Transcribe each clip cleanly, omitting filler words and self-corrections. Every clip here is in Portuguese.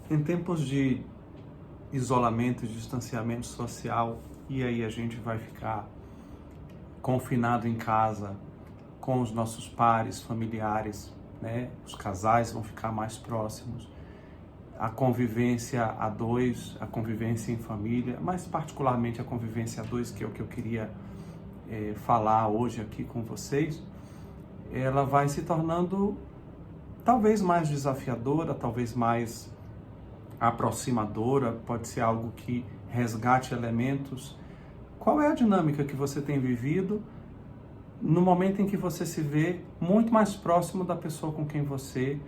Em tempos de isolamento e distanciamento social, e aí a gente vai ficar confinado em casa com os nossos pares, familiares, né? Os casais vão ficar mais próximos. A convivência a dois, a convivência em família, mas particularmente a convivência a dois, que é o que eu queria falar hoje aqui com vocês, ela vai se tornando talvez mais desafiadora, talvez mais aproximadora, pode ser algo que resgate elementos. Qual é a dinâmica que você tem vivido no momento em que você se vê muito mais próximo da pessoa com quem você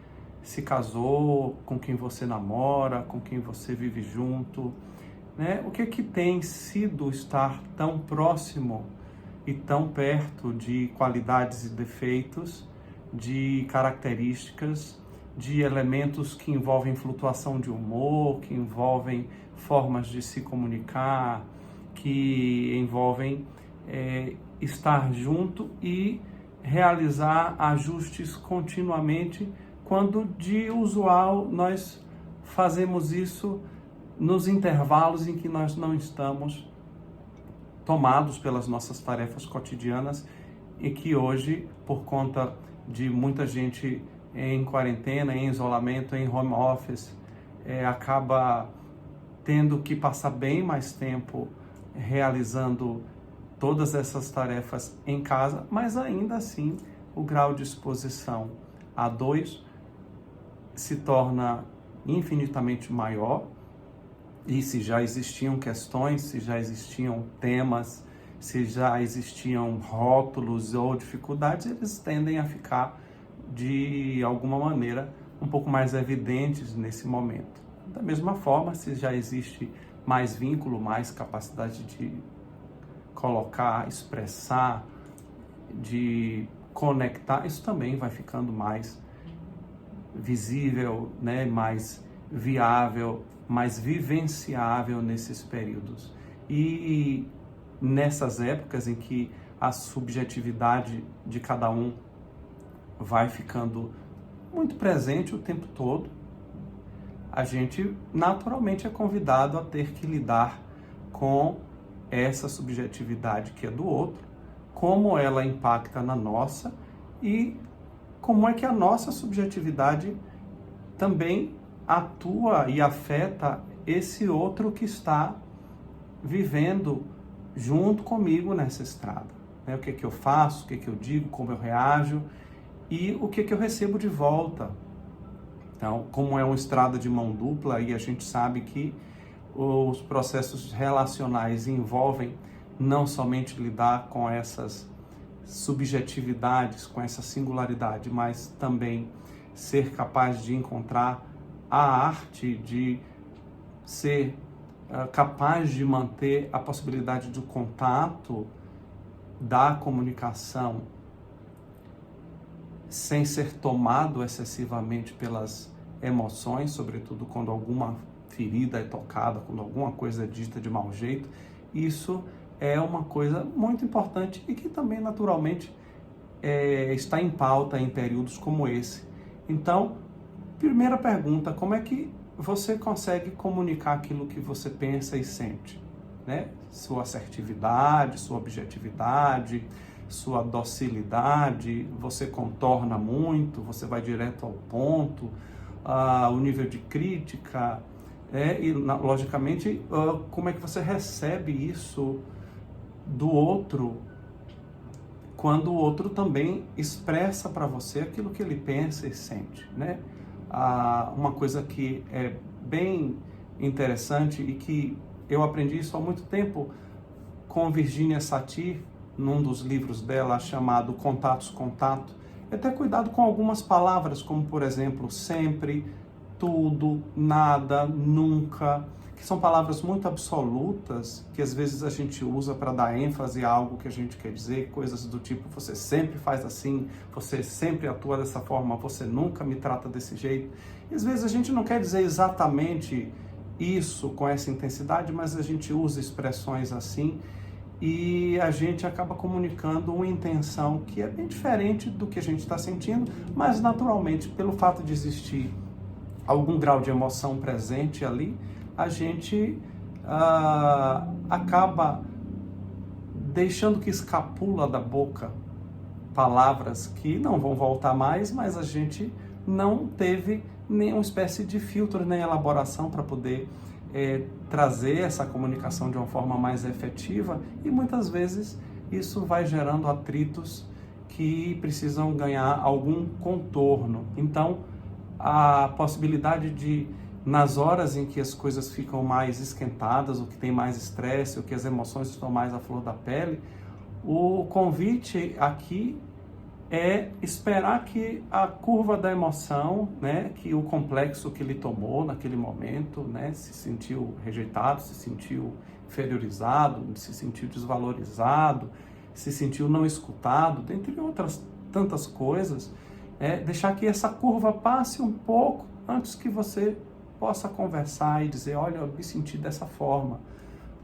se casou, com quem você namora, com quem você vive junto, né? O que tem sido estar tão próximo e tão perto de qualidades e defeitos, de características, de elementos que envolvem flutuação de humor, que envolvem formas de se comunicar, que envolvem estar junto e realizar ajustes continuamente, quando de usual nós fazemos isso nos intervalos em que nós não estamos tomados pelas nossas tarefas cotidianas e que hoje, por conta de muita gente em quarentena, em isolamento, em home office, acaba tendo que passar bem mais tempo realizando todas essas tarefas em casa, mas ainda assim o grau de exposição a dois se torna infinitamente maior. E se já existiam questões, se já existiam temas, se já existiam rótulos ou dificuldades, eles tendem a ficar, de alguma maneira, um pouco mais evidentes nesse momento. Da mesma forma, se já existe mais vínculo, mais capacidade de colocar, expressar, de conectar, isso também vai ficando mais visível, né? Mais viável, mais vivenciável nesses períodos. E nessas épocas em que a subjetividade de cada um vai ficando muito presente o tempo todo, a gente naturalmente é convidado a ter que lidar com essa subjetividade que é do outro, como ela impacta na nossa e como é que a nossa subjetividade também atua e afeta esse outro que está vivendo junto comigo nessa estrada. O que eu faço, o que eu digo, como eu reajo e o que eu recebo de volta. Então, como é uma estrada de mão dupla, e a gente sabe que os processos relacionais envolvem não somente lidar com essas subjetividades, com essa singularidade, mas também ser capaz de encontrar a arte de ser capaz de manter a possibilidade do contato, da comunicação, sem ser tomado excessivamente pelas emoções, sobretudo quando alguma ferida é tocada, quando alguma coisa é dita de mau jeito. Isso é uma coisa muito importante e que também naturalmente está em pauta em períodos como esse. Então, primeira pergunta, como é que você consegue comunicar aquilo que você pensa e sente, né? Sua assertividade, sua objetividade, sua docilidade, você contorna muito, você vai direto ao ponto, o nível de crítica, e logicamente como é que você recebe isso do outro, quando o outro também expressa para você aquilo que ele pensa e sente, né? Uma coisa que é bem interessante e que eu aprendi isso há muito tempo com Virginia Satir, num dos livros dela chamado Contatos, Contato, é ter cuidado com algumas palavras, como por exemplo, sempre, tudo, nada, nunca, que são palavras muito absolutas, que às vezes a gente usa para dar ênfase a algo que a gente quer dizer, coisas do tipo, você sempre faz assim, você sempre atua dessa forma, você nunca me trata desse jeito. E às vezes a gente não quer dizer exatamente isso com essa intensidade, mas a gente usa expressões assim e a gente acaba comunicando uma intenção que é bem diferente do que a gente está sentindo, mas naturalmente, pelo fato de existir algum grau de emoção presente ali, a gente acaba deixando que escapula da boca palavras que não vão voltar mais, mas a gente não teve nenhuma espécie de filtro nem elaboração para poder trazer essa comunicação de uma forma mais efetiva, e muitas vezes isso vai gerando atritos que precisam ganhar algum contorno. Então, a possibilidade de, nas horas em que as coisas ficam mais esquentadas, ou que tem mais estresse, ou que as emoções estão mais à flor da pele, o convite aqui é esperar que a curva da emoção, né, que o complexo que ele tomou naquele momento, né, se sentiu rejeitado, se sentiu inferiorizado, se sentiu desvalorizado, se sentiu não escutado, dentre outras tantas coisas, deixar que essa curva passe um pouco antes que você possa conversar e dizer, olha, eu me senti dessa forma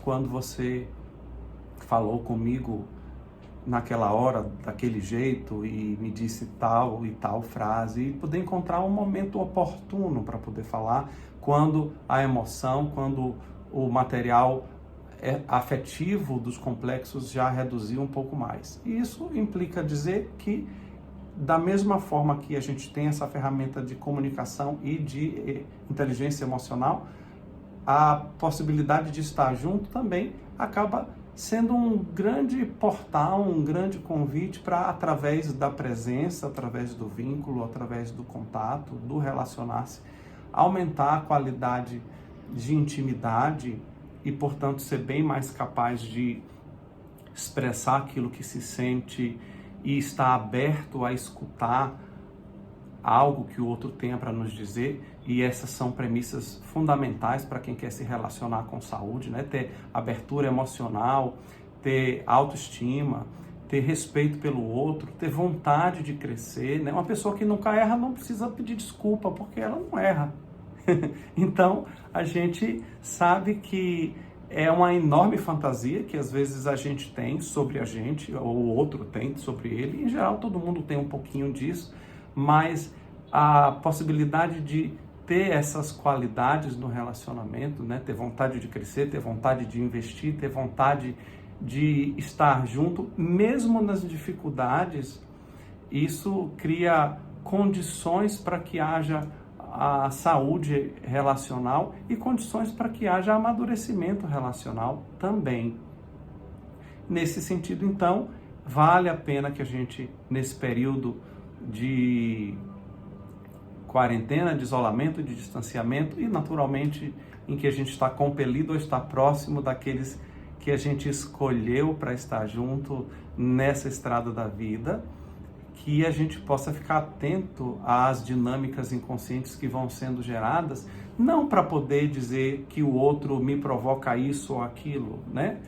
quando você falou comigo naquela hora, daquele jeito, e me disse tal e tal frase, e poder encontrar um momento oportuno para poder falar, quando a emoção, quando o material afetivo dos complexos já reduziu um pouco mais. E isso implica dizer que, da mesma forma que a gente tem essa ferramenta de comunicação e de inteligência emocional, a possibilidade de estar junto também acaba sendo um grande portal, um grande convite para, através da presença, através do vínculo, através do contato, do relacionar-se, aumentar a qualidade de intimidade e, portanto, ser bem mais capaz de expressar aquilo que se sente e estar aberto a escutar algo que o outro tenha para nos dizer. E essas são premissas fundamentais para quem quer se relacionar com saúde, né? Ter abertura emocional, ter autoestima, ter respeito pelo outro, ter vontade de crescer, né? Uma pessoa que nunca erra não precisa pedir desculpa, porque ela não erra. Então, a gente sabe que é uma enorme fantasia que às vezes a gente tem sobre a gente, ou o outro tem sobre ele. Em geral, todo mundo tem um pouquinho disso, mas a possibilidade de ter essas qualidades no relacionamento, né? Ter vontade de crescer, ter vontade de investir, ter vontade de estar junto, mesmo nas dificuldades, isso cria condições para que haja a saúde relacional e condições para que haja amadurecimento relacional também. Nesse sentido, então, vale a pena que a gente, nesse período de quarentena, de isolamento, de distanciamento e, naturalmente, em que a gente está compelido a estar próximo daqueles que a gente escolheu para estar junto nessa estrada da vida, que a gente possa ficar atento às dinâmicas inconscientes que vão sendo geradas, não para poder dizer que o outro me provoca isso ou aquilo, né?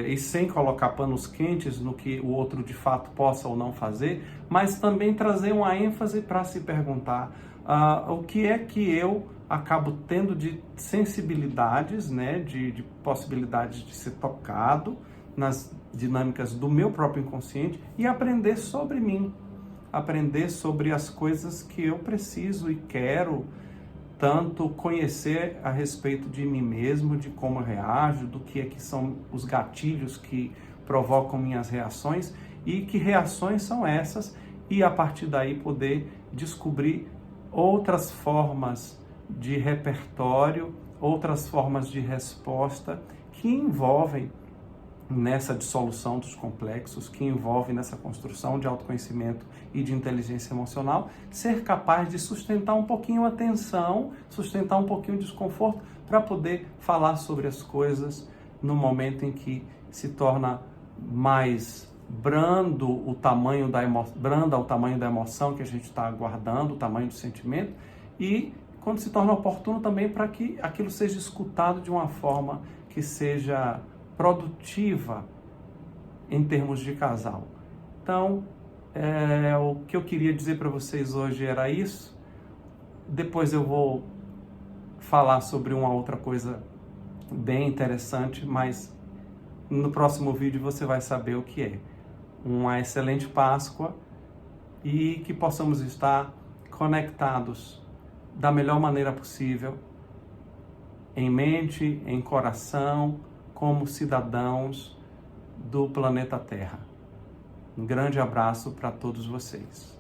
E sem colocar panos quentes no que o outro de fato possa ou não fazer, mas também trazer uma ênfase para se perguntar o que é que eu acabo tendo de sensibilidades, né, de possibilidades de ser tocado nas dinâmicas do meu próprio inconsciente, e aprender sobre mim, aprender sobre as coisas que eu preciso e quero tanto conhecer a respeito de mim mesmo, de como eu reajo, do que é que são os gatilhos que provocam minhas reações e que reações são essas, e a partir daí poder descobrir outras formas de repertório, outras formas de resposta que envolvem nessa dissolução dos complexos, que envolve nessa construção de autoconhecimento e de inteligência emocional, ser capaz de sustentar um pouquinho a tensão, sustentar um pouquinho o desconforto, para poder falar sobre as coisas no momento em que se torna mais brando o tamanho da branda o tamanho da emoção que a gente está aguardando, o tamanho do sentimento, e quando se torna oportuno também para que aquilo seja escutado de uma forma que seja produtiva em termos de casal. Então, o que eu queria dizer para vocês hoje era isso. Depois eu vou falar sobre uma outra coisa bem interessante, mas no próximo vídeo você vai saber o que é. Uma excelente Páscoa e que possamos estar conectados da melhor maneira possível, em mente, em coração, como cidadãos do planeta Terra. Um grande abraço para todos vocês.